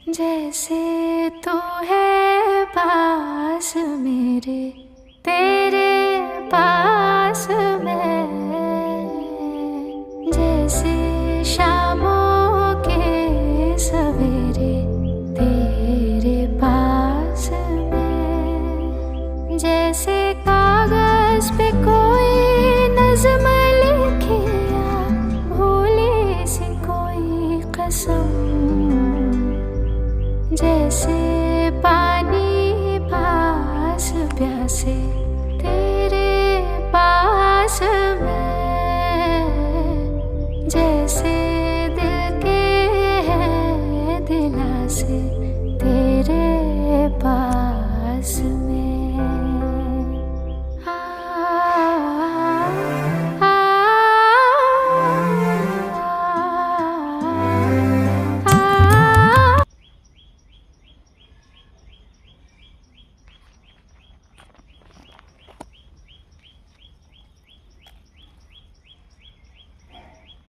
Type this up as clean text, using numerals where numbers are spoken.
जैसे तू है पास मेरे, तेरे पास मैं, जैसे शामों के सवेरे तेरे पास मैं, जैसे कागज पे कोई नज़्म लिखे या भूली सी कोई कसम, जैसे पानी पास प्यासे तेरे पास मैं, जैसे दिल के हैं दिलासे